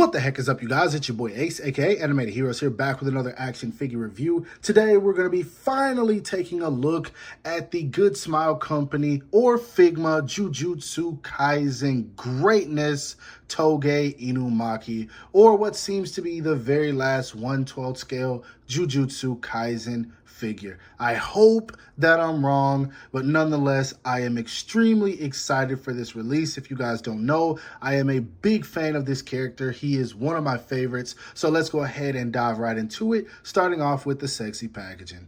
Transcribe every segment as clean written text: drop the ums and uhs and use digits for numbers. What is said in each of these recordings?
What the heck is up, you guys? It's your boy Ace, aka Animated Heroes, here back with another action figure review. Today, we're going to be finally taking a look at the Good Smile Company, or Figma, Jujutsu Kaisen Greatness Toge Inumaki, or what seems to be the very last 1/12 scale Jujutsu Kaisen figure. I hope that I'm wrong, but nonetheless, I am extremely excited for this release. If you guys don't know, I am a big fan of this character. He is one of my favorites. So let's go ahead and dive right into it, starting off with the sexy packaging.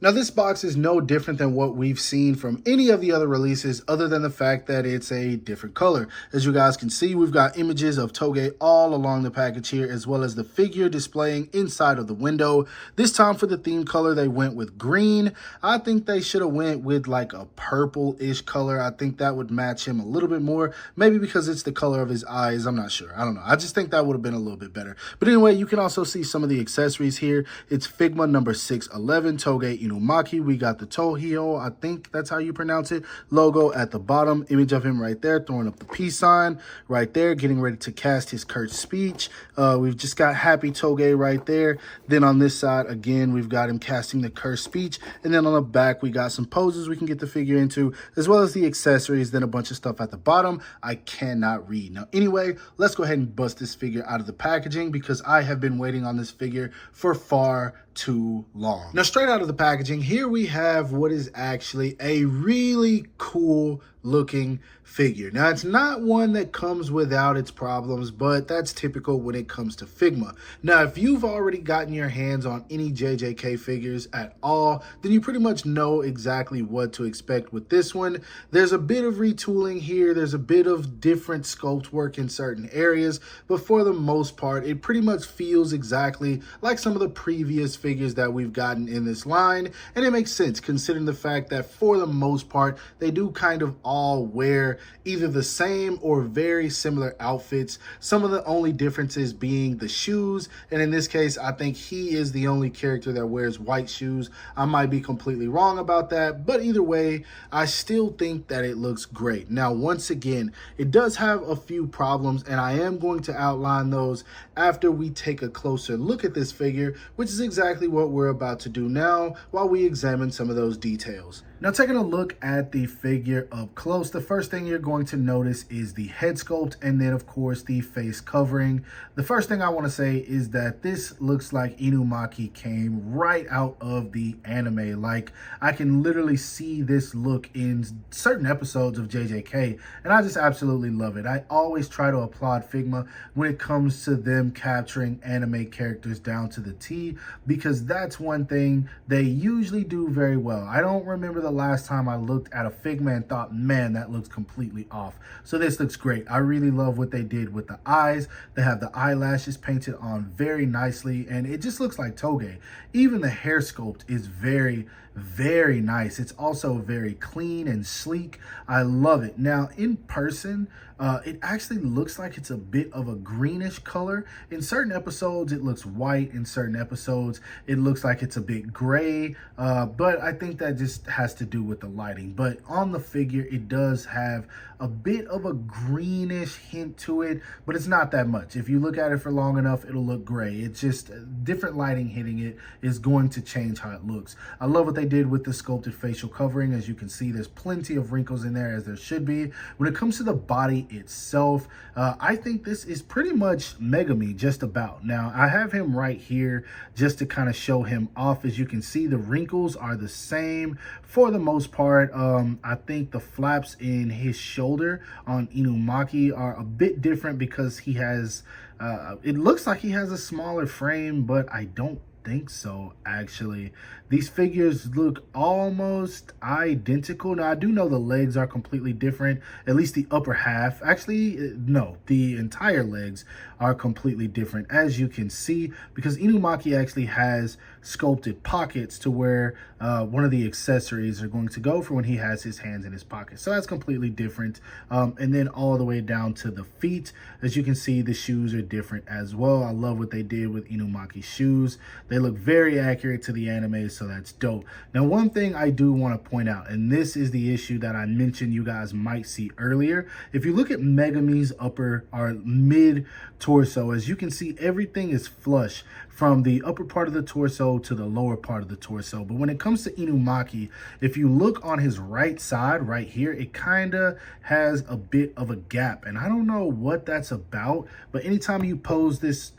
Now, this box is no different than what we've seen from any of the other releases, other than the fact that it's a different color. As you guys can see, we've got images of Toge all along the package here, as well as the figure displaying inside of the window. This time for the theme color, they went with green. I think they should have went with like a purple-ish color. I think that would match him a little bit more, maybe because it's the color of his eyes. I'm not sure. I don't know. I just think that would have been a little bit better. But anyway, you can also see some of the accessories here. It's Figma number 611, Toge Inumaki. We got the Tohio, I think that's how you pronounce it, logo at the bottom. Image of him right there, throwing up the peace sign right there, getting ready to cast his cursed speech. We've just got Happy Toge right there. Then on this side, again, we've got him casting the cursed speech. And then on the back, we got some poses we can get the figure into, as well as the accessories, then a bunch of stuff at the bottom I cannot read. Now, anyway, let's go ahead and bust this figure out of the packaging, because I have been waiting on this figure for far too long. Now, straight out of the packaging, here we have what is actually a really cool looking figure. Now, it's not one that comes without its problems, but that's typical when it comes to Figma. Now, if you've already gotten your hands on any JJK figures at all, then you pretty much know exactly what to expect with this one. There's a bit of retooling here. There's a bit of different sculpt work in certain areas, but for the most part, it pretty much feels exactly like some of the previous figures that we've gotten in this line. And it makes sense considering the fact that for the most part, they do kind of all wear either the same or very similar outfits. Some of the only differences being the shoes. And in this case, I think he is the only character that wears white shoes. I might be completely wrong about that, but either way, I still think that it looks great. Now, once again, it does have a few problems, and I am going to outline those after we take a closer look at this figure, which is exactly what we're about to do now while we examine some of those details. Now, taking a look at the figure up close, the first thing you're going to notice is the head sculpt, and then of course the face covering. The first thing I want to say is that this looks like Inumaki came right out of the anime. Like, I can literally see this look in certain episodes of JJK, and I just absolutely love it. I always try to applaud Figma when it comes to them capturing anime characters down to the T, because that's one thing they usually do very well. I don't remember the last time I looked at a Figma and thought, man, that looks completely off. So this looks great. I really love what they did with the eyes. They have the eyelashes painted on very nicely, and it just looks like Toge. Even the hair sculpt is very, very nice. It's also very clean and sleek. I love it. Now, in person, it actually looks like it's a bit of a greenish color. In certain episodes, it looks white. In certain episodes, it looks like it's a bit gray. But I think that just has to do with the lighting. But on the figure, it does have a bit of a greenish hint to it, but it's not that much. If you look at it for long enough, it'll look gray. It's just different lighting hitting it is going to change how it looks. I love what they did with the sculpted facial covering. As you can see, there's plenty of wrinkles in there, as there should be. When it comes to the body itself, I think this is pretty much Megami, just about. Now, I have him right here just to kind of show him off. As you can see, the wrinkles are the same for the most part. I think the flaps in his shoulder on Inumaki are a bit different because he has, it looks like he has a smaller frame, but I don't think so, actually. These figures look almost identical. Now, I do know the legs are completely different, at least the upper half. Actually, no, the entire legs are completely different, as you can see, because Inumaki actually has sculpted pockets to where one of the accessories are going to go for when he has his hands in his pockets. So that's completely different. And then all the way down to the feet, as you can see, the shoes are different as well. I love what they did with Inumaki's shoes. They look very accurate to the anime, so that's dope. Now, one thing I do want to point out, and this is the issue that I mentioned you guys might see earlier. If you look at Megumi's upper or mid torso, as you can see, everything is flush from the upper part of the torso to the lower part of the torso. But when it comes to Inumaki, if you look on his right side right here, it kind of has a bit of a gap, and I don't know what that's about, but anytime you pose this,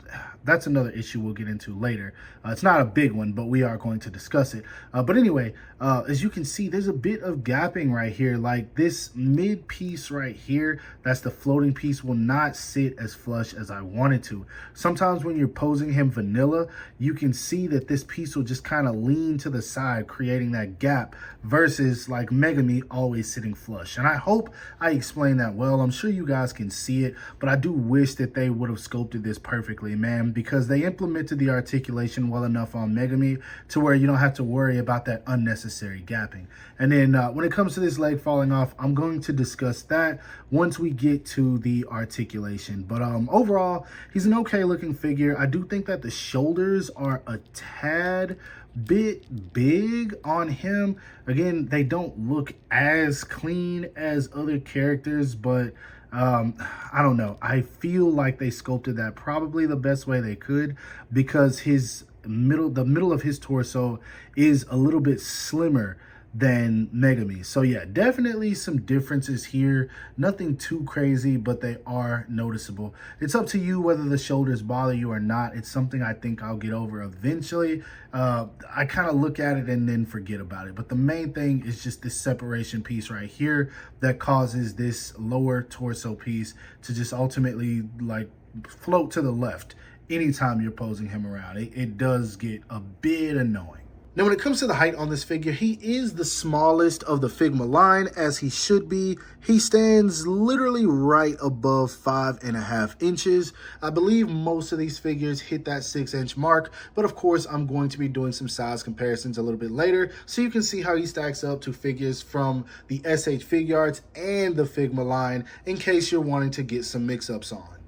that's another issue we'll get into later. It's not a big one, but we are going to discuss it. But anyway, as you can see, there's a bit of gapping right here. Like this mid piece right here, that's the floating piece, will not sit as flush as I wanted to. Sometimes when you're posing him vanilla, you can see that this piece will just kind of lean to the side, creating that gap, versus like Megumi always sitting flush. And I hope I explained that well. I'm sure you guys can see it, but I do wish that they would have sculpted this perfectly, man, because they implemented the articulation well enough on Megumi to where you don't have to worry about that unnecessary gapping. And then when it comes to this leg falling off, I'm going to discuss that once we get to the articulation. But overall, he's an okay looking figure. I do think that the shoulders are a tad bit big on him. Again, they don't look as clean as other characters, but I don't know. I feel like they sculpted that probably the best way they could, because the middle of his torso is a little bit slimmer than Megumi. So yeah, definitely some differences here. Nothing too crazy, but they are noticeable. It's up to you whether the shoulders bother you or not. It's something I think I'll get over eventually. I kind of look at it and then forget about it. But the main thing is just this separation piece right here that causes this lower torso piece to just ultimately like float to the left anytime you're posing him around. It does get a bit annoying. Now, when it comes to the height on this figure, he is the smallest of the Figma line, as he should be. He stands literally right above 5.5 inches. I believe most of these figures hit that 6-inch mark, but of course, I'm going to be doing some size comparisons a little bit later, so you can see how he stacks up to figures from the SH Figuarts and the Figma line, in case you're wanting to get some mix-ups on.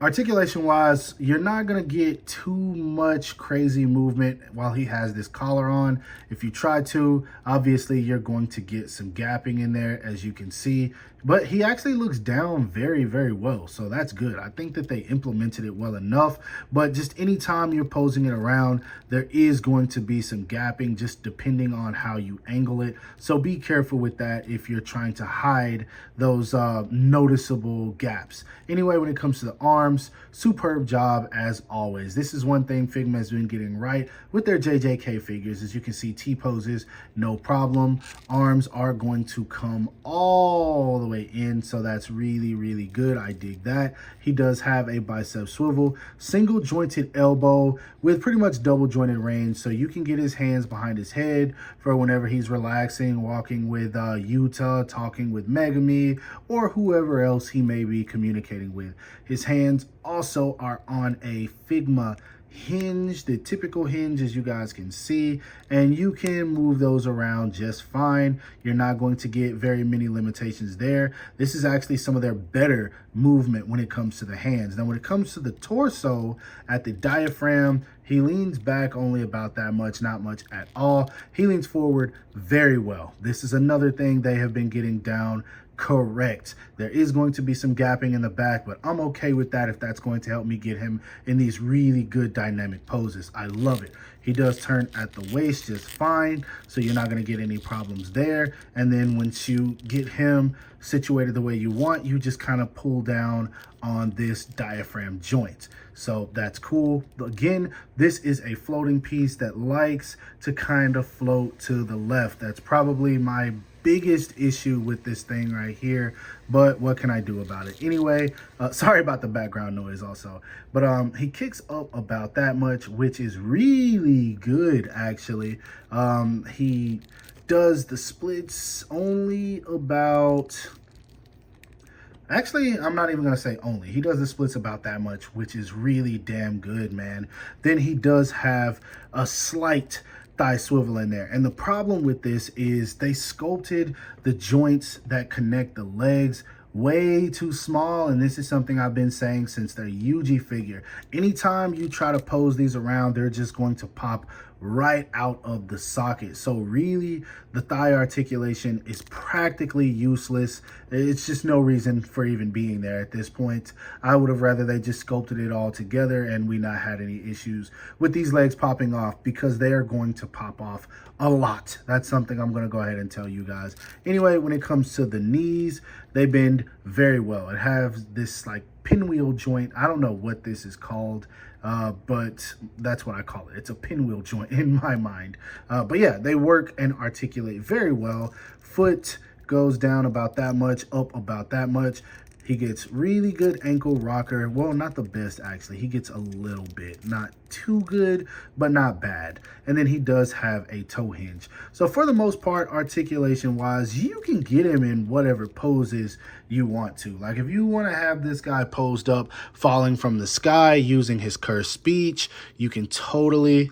Articulation wise, you're not going to get too much crazy movement while he has this collar on. If you try to, obviously you're going to get some gapping in there, as you can see, but he actually looks down very, very well. So that's good. I think that they implemented it well enough, but just anytime you're posing it around, there is going to be some gapping just depending on how you angle it. So be careful with that if you're trying to hide those noticeable gaps. Anyway, when it comes to the arms, superb job as always. This is one thing Figma has been getting right with their JJK figures. As you can see, T-poses, no problem. Arms are going to come all the way in, so that's really, really good. I dig that. He does have a bicep swivel, single jointed elbow with pretty much double jointed range, so you can get his hands behind his head for whenever he's relaxing, walking with Yuta, talking with Megumi, or whoever else he may be communicating with. His hands also are on a Figma hinge, the typical hinge, as you guys can see, and you can move those around just fine. You're not going to get very many limitations there. This is actually some of their better movement when it comes to the hands. Now, when it comes to the torso, at the diaphragm, he leans back only about that much, not much at all. He leans forward very well. This is another thing they have been getting down correct. There is going to be some gapping in the back, but I'm okay with that if that's going to help me get him in these really good dynamic poses. I love it. He does turn at the waist just fine, so you're not going to get any problems there. And then once you get him situated the way you want, you just kind of pull down on this diaphragm joint. So that's cool. Again, this is a floating piece that likes to kind of float to the left. That's probably my biggest issue with this thing right here, but what can I do about it? Anyway, sorry about the background noise also, but he kicks up about that much, which is really good actually. He does the splits only about, Actually, I'm not even going to say only. He does the splits about that much, which is really damn good, man. Then he does have a slight thigh swivel in there. And the problem with this is they sculpted the joints that connect the legs way too small, and this is something I've been saying since their Yuji figure. Anytime you try to pose these around, they're just going to pop right out of the socket. So really, the thigh articulation is practically useless. It's just no reason for even being there at this point. I would have rather they just sculpted it all together and we not had any issues with these legs popping off, because they are going to pop off a lot. That's something I'm going to go ahead and tell you guys. Anyway, when it comes to the knees, they bend very well. It has this like pinwheel joint. I don't know what this is called, but that's what I call it. It's a pinwheel joint in my mind. But yeah, they work and articulate very well. Foot goes down about that much, up about that much. He gets really good ankle rocker. Well, not the best, actually. He gets a little bit. Not too good, but not bad. And then he does have a toe hinge. So for the most part, articulation-wise, you can get him in whatever poses you want to. Like if you want to have this guy posed up, falling from the sky, using his cursed speech, you can totally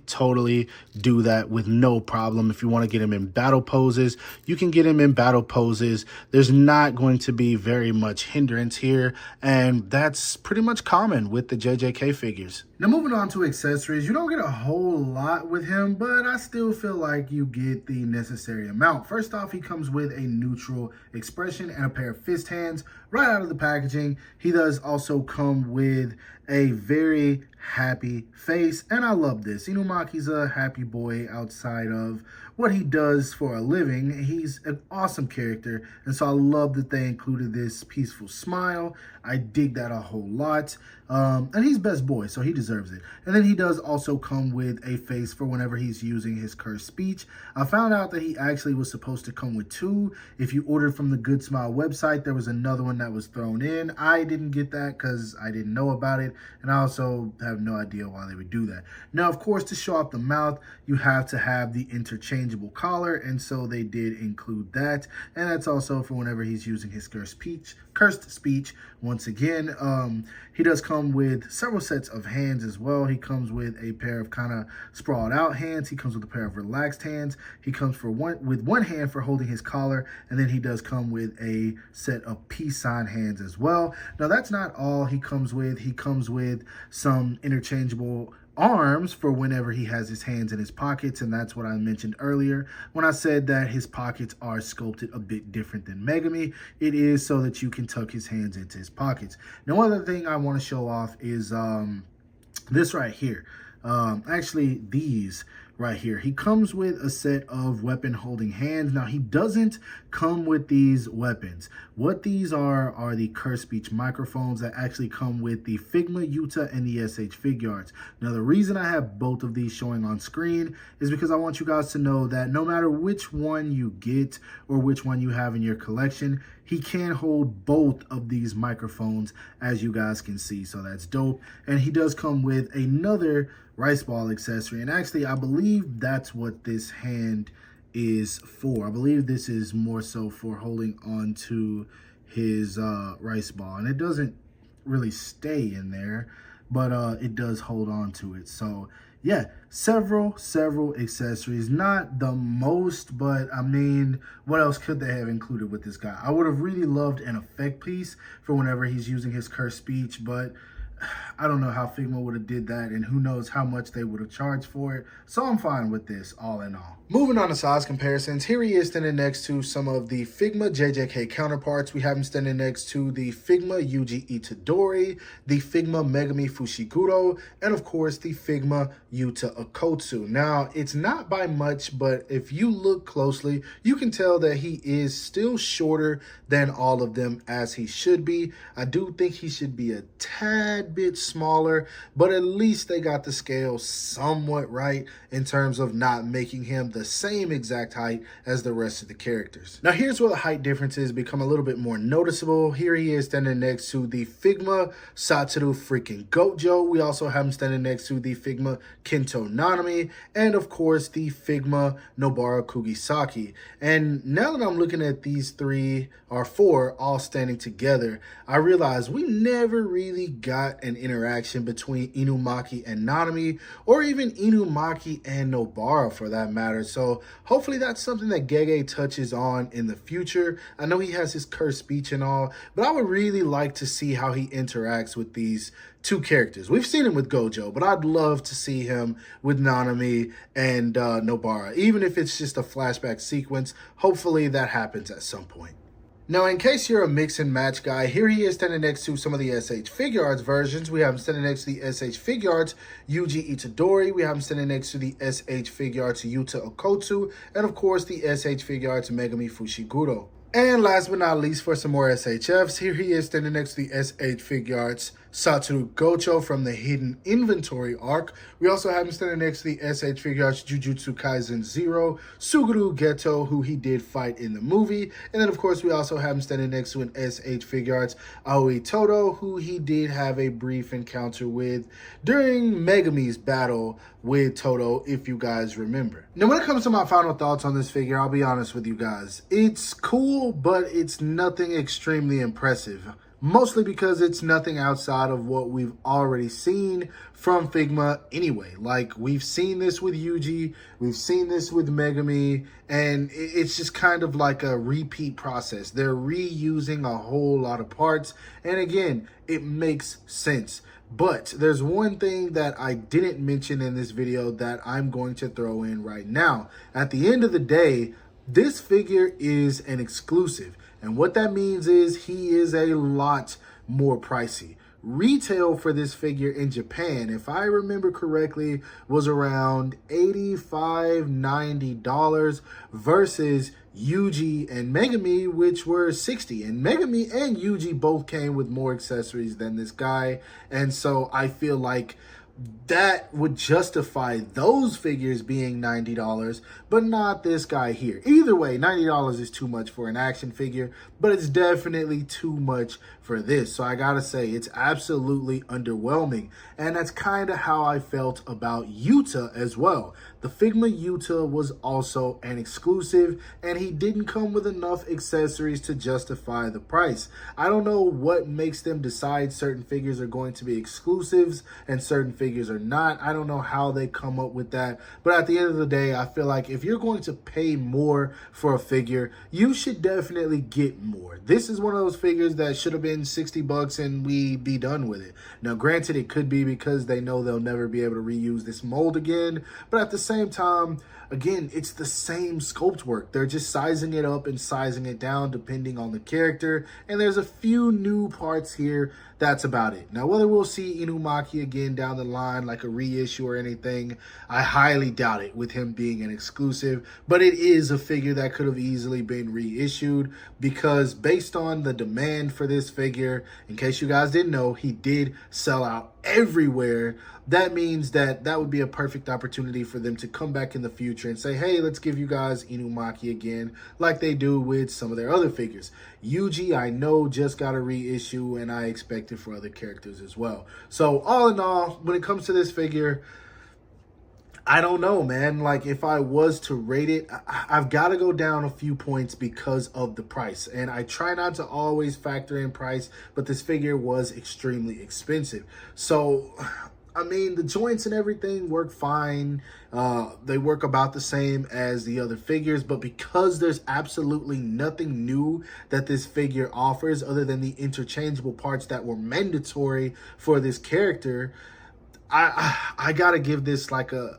do that with no problem. If you want to get him in battle poses, you can get him in battle poses. There's not going to be very much hindrance here, and that's pretty much common with the JJK figures. Now moving on to accessories, you don't get a whole lot with him, but I still feel like you get the necessary amount. First off, he comes with a neutral expression and a pair of fist hands right out of the packaging. He does also come with a very happy face, and I love this. Inumaki's a happy boy outside of what he does for a living. He's an awesome character, and so I love that they included this peaceful smile. I dig that a whole lot. And he's best boy, so he deserves it. And then he does also come with a face for whenever he's using his cursed speech. I found out that he actually was supposed to come with two. If you ordered from the Good Smile website, there was another one that was thrown in. I didn't get that because I didn't know about it, and I also have no idea why they would do that. Now, of course, to show off the mouth, you have to have the interchangeable collar, and so they did include that. And that's also for whenever he's using his cursed speech. Once again, he does come with several sets of hands as well. He comes with a pair of kind of sprawled out hands. He comes with a pair of relaxed hands. He comes with one hand for holding his collar, and then he does come with a set of peace sign hands as well. Now, that's not all he comes with. He comes with some interchangeable arms for whenever he has his hands in his pockets, and that's what I mentioned earlier when I said that his pockets are sculpted a bit different than Megami. It is so that you can tuck his hands into his pockets. Now, one other thing I want to show off is this right here. Actually, these right here. He comes with a set of weapon holding hands. Now, he doesn't come with these weapons. What these are the cursed speech microphones that actually come with the Figma, Yuta, and the SH Figuarts. Now, the reason I have both of these showing on screen is because I want you guys to know that no matter which one you get or which one you have in your collection, he can hold both of these microphones, as you guys can see. So that's dope. And he does come with another rice ball accessory. And actually, I believe that's what this hand is for. I believe this is more so for holding on to his rice ball. And it doesn't really stay in there, but it does hold on to it. So yeah, several accessories. Not the most, but I mean, what else could they have included with this guy? I would have really loved an effect piece for whenever he's using his cursed speech, but I don't know how Figma would have did that, and who knows how much they would have charged for it. So I'm fine with this, all in all. Moving on to size comparisons, here he is standing next to some of the Figma JJK counterparts. We have him standing next to the Figma Yuji Itadori, the Figma Megami Fushiguro, and of course the Figma Yuta Okotsu. Now, it's not by much, but if you look closely, you can tell that he is still shorter than all of them, as he should be. I do think he should be a tad tad bit smaller, but at least they got the scale somewhat right in terms of not making him the same exact height as the rest of the characters. Now here's where the height differences become a little bit more noticeable. Here he is standing next to the Figma Satoru freaking Gojo. We also have him standing next to the Figma Kento Nanami, and of course the Figma Nobara Kugisaki. And now that I'm looking at these three or four all standing together, I realize we never really got an interaction between Inumaki and Nanami, or even Inumaki and Nobara for that matter. So hopefully that's something that Gege touches on in the future. I know he has his cursed speech and all, but I would really like to see how he interacts with these two characters. We've seen him with Gojo, but I'd love to see him with Nanami and Nobara, even if it's just a flashback sequence. Hopefully that happens at some point. Now, in case you're a mix and match guy, here he is standing next to some of the SH Figure Arts versions. We have him standing next to the SH Figure Arts Yuji Itadori. We have him standing next to the SH Figure Arts Yuta Okotsu. And of course, the SH Figure Arts Megami Fushiguro. And last but not least, for some more SHFs, here he is standing next to the SH Figure Arts Satoru Gojo from the Hidden Inventory arc. We also have him standing next to the SH Figure Arts Jujutsu Kaisen 0, Suguru Geto, who he did fight in the movie. And then, of course, we also have him standing next to an SH Figure Arts Aoi Todo, who he did have a brief encounter with during Megami's battle with Todo, if you guys remember. Now, when it comes to my final thoughts on this figure, I'll be honest with you guys. It's cool, but it's nothing extremely impressive. Mostly because it's nothing outside of what we've already seen from Figma anyway. Like, we've seen this with Yuji, we've seen this with Megami, and it's just kind of like a repeat process. They're reusing a whole lot of parts, and again, it makes sense. But there's one thing that I didn't mention in this video that I'm going to throw in right now. At the end of the day, this figure is an exclusive. And what that means is he is a lot more pricey. Retail for this figure in Japan, if I remember correctly, was around $85, $90 versus Yuji and Megami, which were $60. And Megami and Yuji both came with more accessories than this guy. And so I feel like that would justify those figures being $90, but not this guy here. Either way, $90 is too much for an action figure, but it's definitely too much for this. So I gotta say, it's absolutely underwhelming. And that's kind of how I felt about Yuta as well. The Figma Yuta was also an exclusive, and he didn't come with enough accessories to justify the price. I don't know what makes them decide certain figures are going to be exclusives and certain figures are not. I don't know how they come up with that. But at the end of the day, I feel like if you're going to pay more for a figure, you should definitely get more. This is one of those figures that should have been 60 bucks and we'd be done with it. Now, granted, it could be because they know they'll never be able to reuse this mold again, but at the same time, again, it's the same sculpt work. They're just sizing it up and sizing it down depending on the character, and there's a few new parts here. That's about it. Now, whether we'll see Inumaki again down the line, like a reissue or anything, I highly doubt it with him being an exclusive, but it is a figure that could have easily been reissued because based on the demand for this figure, in case you guys didn't know, he did sell out everywhere. That means that that would be a perfect opportunity for them to come back in the future and say, hey, let's give you guys Inumaki again, like they do with some of their other figures. Yuji, I know, just got a reissue, and I expect it for other characters as well. So all in all, when it comes to this figure, I don't know, man. Like, if I was to rate it, I've got to go down a few points because of the price. And I try not to always factor in price, but this figure was extremely expensive. So, I mean, the joints and everything work fine. They work about the same as the other figures, but because there's absolutely nothing new that this figure offers other than the interchangeable parts that were mandatory for this character, I gotta give this like a,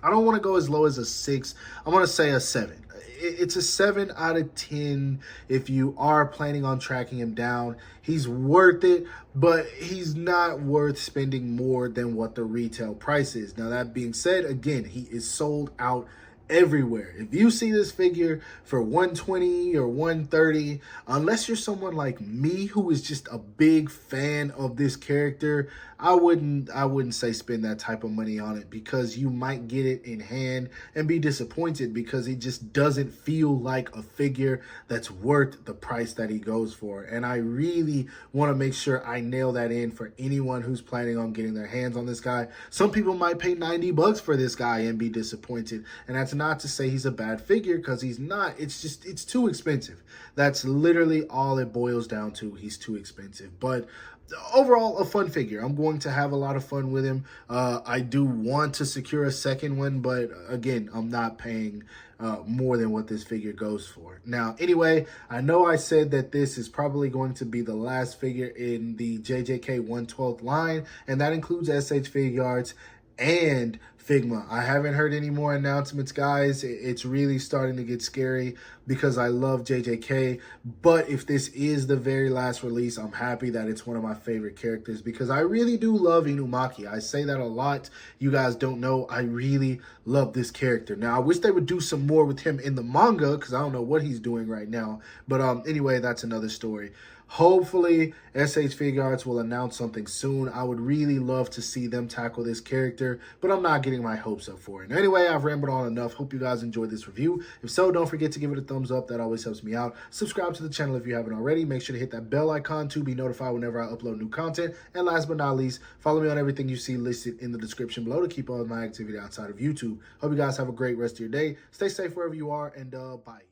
I don't want to go as low as a 6. I want to say a 7. It's a 7 out of 10 if you are planning on tracking him down. He's worth it, but he's not worth spending more than what the retail price is. Now, that being said, again, he is sold out everywhere. If you see this figure for 120 or 130, unless you're someone like me who is just a big fan of this character, I wouldn't say spend that type of money on it, because you might get it in hand and be disappointed because it just doesn't feel like a figure that's worth the price that he goes for. And I really want to make sure I nail that in for anyone who's planning on getting their hands on this guy. Some people might pay 90 bucks for this guy and be disappointed, and that's not to say he's a bad figure, because he's not. It's just, it's too expensive. That's literally all it boils down to. He's too expensive. But overall, a fun figure. I'm going to have a lot of fun with him. I do want to secure a second one, but again, I'm not paying more than what this figure goes for. Now, anyway, I know I said that this is probably going to be the last figure in the JJK 112th line, and that includes SH Figuarts and Figma. I haven't heard any more announcements, guys. It's really starting to get scary because I love JJK. But if this is the very last release, I'm happy that it's one of my favorite characters, because I really do love Inumaki. I say that a lot. You guys don't know, I really love this character. Now, I wish they would do some more with him in the manga, because I don't know what he's doing right now. But anyway, that's another story. Hopefully, SH Figuarts will announce something soon. I would really love to see them tackle this character, but I'm not getting my hopes up for it. Anyway, I've rambled on enough. Hope you guys enjoyed this review. If so, don't forget to give it a thumbs up. That always helps me out. Subscribe to the channel if you haven't already. Make sure to hit that bell icon to be notified whenever I upload new content. And last but not least, follow me on everything you see listed in the description below to keep up with my activity outside of YouTube. Hope you guys have a great rest of your day. Stay safe wherever you are, and bye.